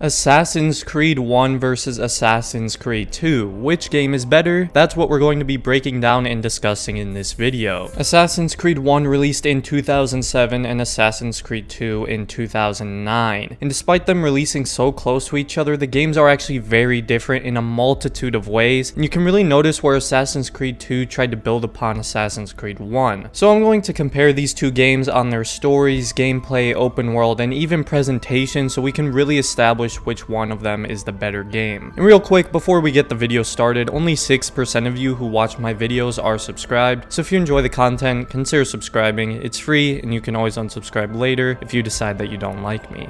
Assassin's Creed 1 versus Assassin's Creed 2. Which game is better? That's what we're going to be breaking down and discussing in this video. Assassin's Creed 1 released in 2007 and Assassin's Creed 2 in 2009. And despite them releasing so close to each other, the games are actually very different in a multitude of ways, and you can really notice where Assassin's Creed 2 tried to build upon Assassin's Creed 1. So I'm going to compare these two games on their stories, gameplay, open world, and even presentation so we can really establish which one of them is the better game. And real quick, before we get the video started, only 6% of you who watch my videos are subscribed, so if you enjoy the content, consider subscribing. It's free, and you can always unsubscribe later if you decide that you don't like me.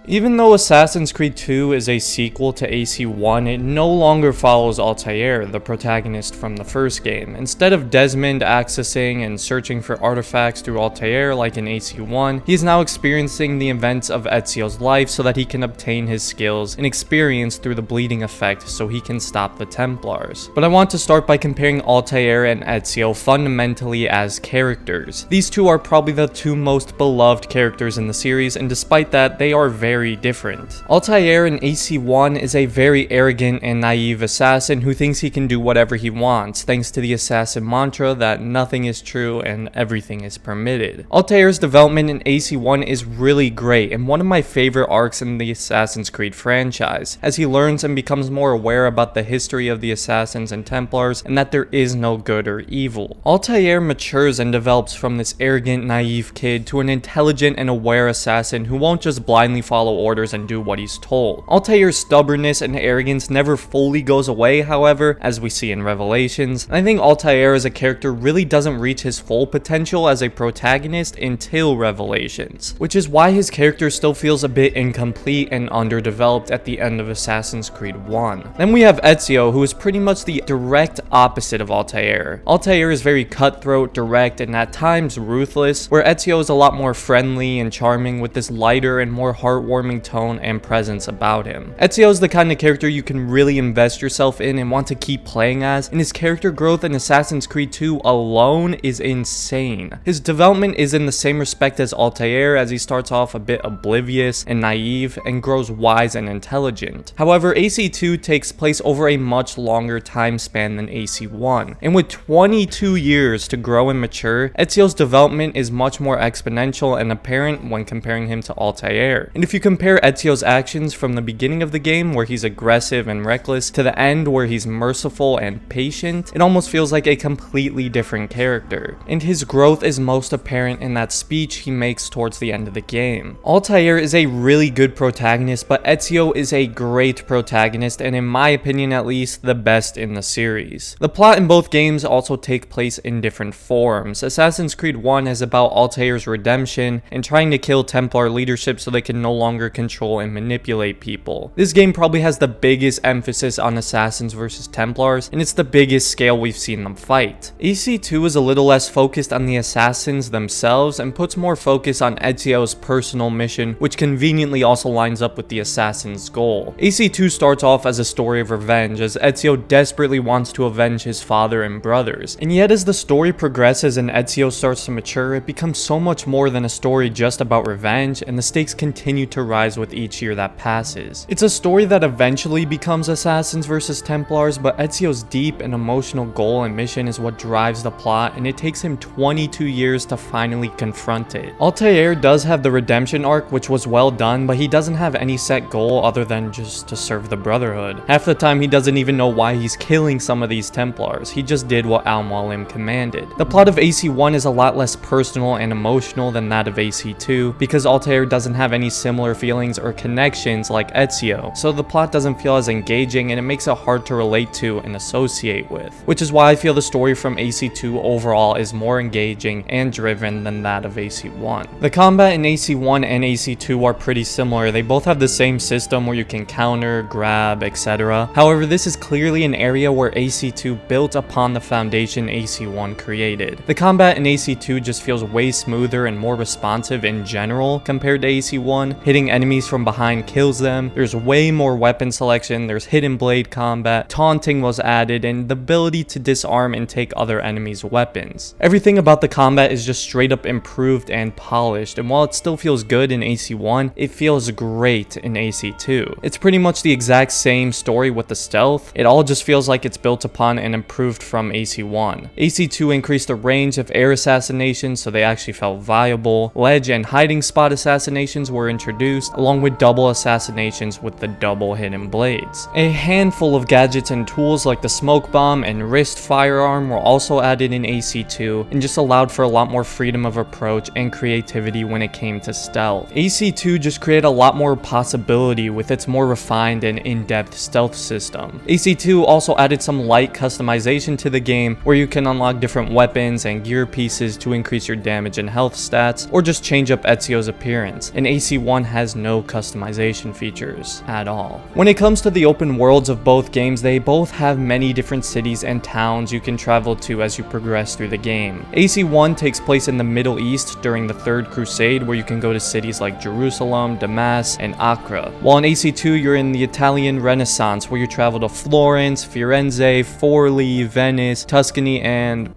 Even though Assassin's Creed 2 is a sequel to AC1, it no longer follows Altair, the protagonist from the first game. Instead of Desmond accessing and searching for artifacts through Altair like in AC1, he is now experiencing the events of Ezio's life so that he can obtain his skills and experience through the bleeding effect so he can stop the Templars. But I want to start by comparing Altair and Ezio fundamentally as characters. These two are probably the two most beloved characters in the series, and despite that, they are very different. Altair in AC1 is a very arrogant and naive assassin who thinks he can do whatever he wants, thanks to the assassin mantra that nothing is true and everything is permitted. Altair's development in AC1 is really great and one of my favorite arcs in the Assassin's Creed franchise, as he learns and becomes more aware about the history of the Assassins and Templars and that there is no good or evil. Altair matures and develops from this arrogant, naive kid to an intelligent and aware assassin who won't just blindly follow orders and do what he's told. Altair's stubbornness and arrogance never fully goes away, however, as we see in Revelations. I think Altair as a character really doesn't reach his full potential as a protagonist until Revelations, which is why his character still feels a bit incomplete and underdeveloped at the end of Assassin's Creed 1. Then we have Ezio, who is pretty much the direct opposite of Altair. Altair is very cutthroat, direct, and at times ruthless, where Ezio is a lot more friendly and charming with this lighter and more heartwarming tone and presence about him. Ezio is the kind of character you can really invest yourself in and want to keep playing as, and his character growth in Assassin's Creed 2 alone is insane. His development is in the same respect as Altair, as he starts off a bit oblivious and naive and grows wise and intelligent. However, AC2 takes place over a much longer time span than AC1, and with 22 years to grow and mature, Ezio's development is much more exponential and apparent when comparing him to Altair. And if you compare Ezio's actions from the beginning of the game, where he's aggressive and reckless, to the end where he's merciful and patient, it almost feels like a completely different character. And his growth is most apparent in that speech he makes towards the end of the game. Altair is a really good protagonist, but Ezio is a great protagonist, and in my opinion at least, the best in the series. The plot in both games also take place in different forms. Assassin's Creed 1 is about Altair's redemption and trying to kill Templar leadership so they can no longer control and manipulate people. This game probably has the biggest emphasis on assassins versus Templars, and it's the biggest scale we've seen them fight. AC2 is a little less focused on the assassins themselves and puts more focus on Ezio's personal mission, which conveniently also lines up with the assassin's goal. AC2 starts off as a story of revenge, as Ezio desperately wants to avenge his father and brothers, and yet as the story progresses and Ezio starts to mature, it becomes so much more than a story just about revenge, and the stakes continue to rise with each year that passes. It's a story that eventually becomes Assassins versus Templars, but Ezio's deep and emotional goal and mission is what drives the plot, and it takes him 22 years to finally confront it. Altair does have the redemption arc, which was well done, but he doesn't have any set goal other than just to serve the Brotherhood. Half the time he doesn't even know why he's killing some of these Templars, he just did what Al-Mualim commanded. The plot of AC1 is a lot less personal and emotional than that of AC2, because Altair doesn't have any similar feelings or connections like Ezio, so the plot doesn't feel as engaging and it makes it hard to relate to and associate with, which is why I feel the story from AC2 overall is more engaging and driven than that of AC1. The combat in AC1 and AC2 are pretty similar. They both have the same system where you can counter, grab, etc. However, this is clearly an area where AC2 built upon the foundation AC1 created. The combat in AC2 just feels way smoother and more responsive in general compared to AC1, hitting Shooting enemies from behind kills them. There's way more weapon selection, there's hidden blade combat, taunting was added, and the ability to disarm and take other enemies' weapons. Everything about the combat is just straight up improved and polished, and while it still feels good in AC1, it feels great in AC2. It's pretty much the exact same story with the stealth, it all just feels like it's built upon and improved from AC1. AC2 increased the range of air assassinations so they actually felt viable, ledge and hiding spot assassinations were introduced, along with double assassinations with the double hidden blades. A handful of gadgets and tools like the smoke bomb and wrist firearm were also added in AC2 and just allowed for a lot more freedom of approach and creativity when it came to stealth. AC2 just created a lot more possibility with its more refined and in-depth stealth system. AC2 also added some light customization to the game where you can unlock different weapons and gear pieces to increase your damage and health stats or just change up Ezio's appearance, and AC1 has no customization features at all. When it comes to the open worlds of both games, they both have many different cities and towns you can travel to as you progress through the game. AC1 takes place in the Middle East during the Third Crusade, where you can go to cities like Jerusalem, Damas, and Acre, while in AC2 you're in the Italian Renaissance, where you travel to Florence, Firenze, Forlì, Venice, Tuscany, and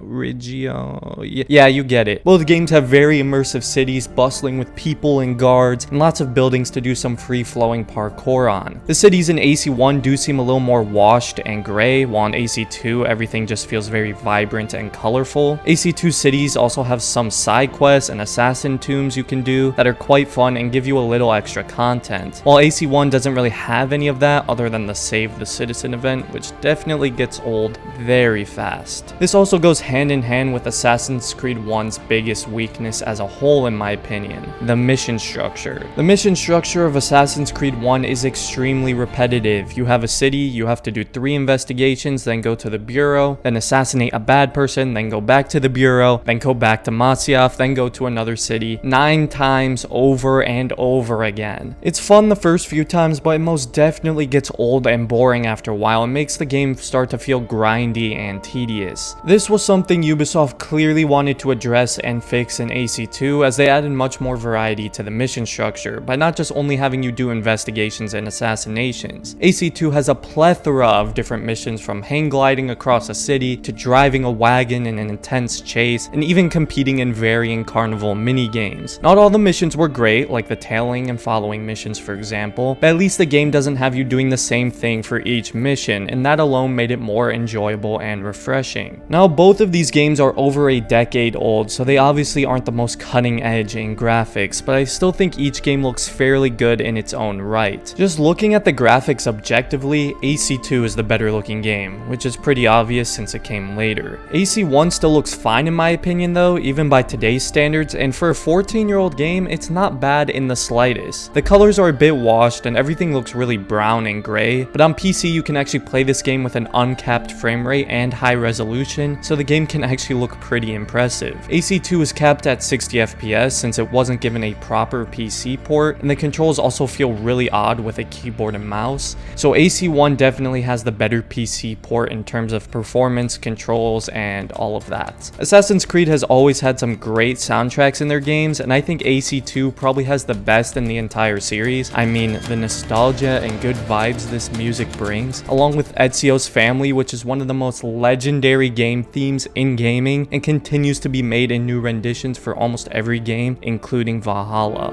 Reggio. Yeah, you get it. Both games have very immersive cities, bustling with people and guards, and lots of buildings to do some free-flowing parkour on. The cities in AC1 do seem a little more washed and gray, while in AC2 everything just feels very vibrant and colorful. AC2 cities also have some side quests and assassin tombs you can do that are quite fun and give you a little extra content, while AC1 doesn't really have any of that other than the Save the Citizen event, which definitely gets old very fast. This also goes hand in hand with Assassin's Creed 1's biggest weakness as a whole, in my opinion: the mission structure. The mission structure of Assassin's Creed 1 is extremely repetitive. You have a city, you have to do 3 investigations, then go to the bureau, then assassinate a bad person, then go back to the bureau, then go back to Masyaf, then go to another city 9 times over and over again. It's fun the first few times, but it most definitely gets old and boring after a while and makes the game start to feel grindy and tedious. This was something Ubisoft clearly wanted to address and fix in AC2, as they added much more variety to the mission structure by not just only having you do investigations and assassinations. AC2 has a plethora of different missions, from hang gliding across a city to driving a wagon in an intense chase, and even competing in varying carnival mini games. Not all the missions were great, like the tailing and following missions for example, but at least the game doesn't have you doing the same thing for each mission, and that alone made it more enjoyable and refreshing. Now, both of these games are over a decade old, so they obviously aren't the most cutting edge in graphics, but I still think each game looks fairly good in its own right. Just looking at the graphics objectively, AC2 is the better looking game, which is pretty obvious since it came later. AC1 still looks fine in my opinion though, even by today's standards, and for a 14-year-old game, it's not bad in the slightest. The colors are a bit washed and everything looks really brown and gray, but on PC you can actually play this game with an uncapped frame rate and high resolution, so the game can actually look pretty impressive. AC2 is capped at 60 FPS since it wasn't given a proper PC port, and the controls also feel really odd with a keyboard and mouse, so AC1 definitely has the better PC port in terms of performance, controls, and all of that. Assassin's Creed has always had some great soundtracks in their games, and I think AC2 probably has the best in the entire series. I mean, the nostalgia and good vibes this music brings, along with Ezio's family, which is one of the most legendary game themes in gaming and continues to be made in new renditions for almost every game, including Valhalla.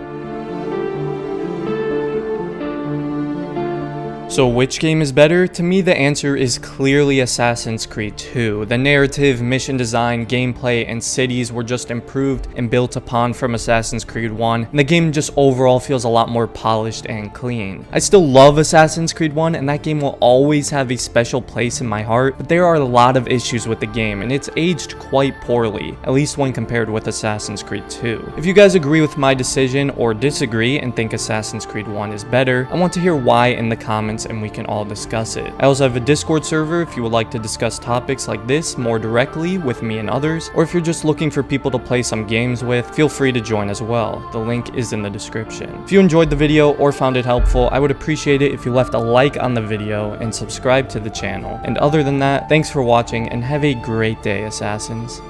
So which game is better? To me, the answer is clearly Assassin's Creed 2. The narrative, mission design, gameplay, and cities were just improved and built upon from Assassin's Creed 1, and the game just overall feels a lot more polished and clean. I still love Assassin's Creed 1, and that game will always have a special place in my heart, but there are a lot of issues with the game, and it's aged quite poorly, at least when compared with Assassin's Creed 2. If you guys agree with my decision or disagree and think Assassin's Creed 1 is better, I want to hear why in the comments and we can all discuss it. I also have a Discord server if you would like to discuss topics like this more directly with me and others, or if you're just looking for people to play some games with, feel free to join as well. The link is in the description. If you enjoyed the video or found it helpful, I would appreciate it if you left a like on the video and subscribe to the channel. And other than that, thanks for watching and have a great day, Assassins.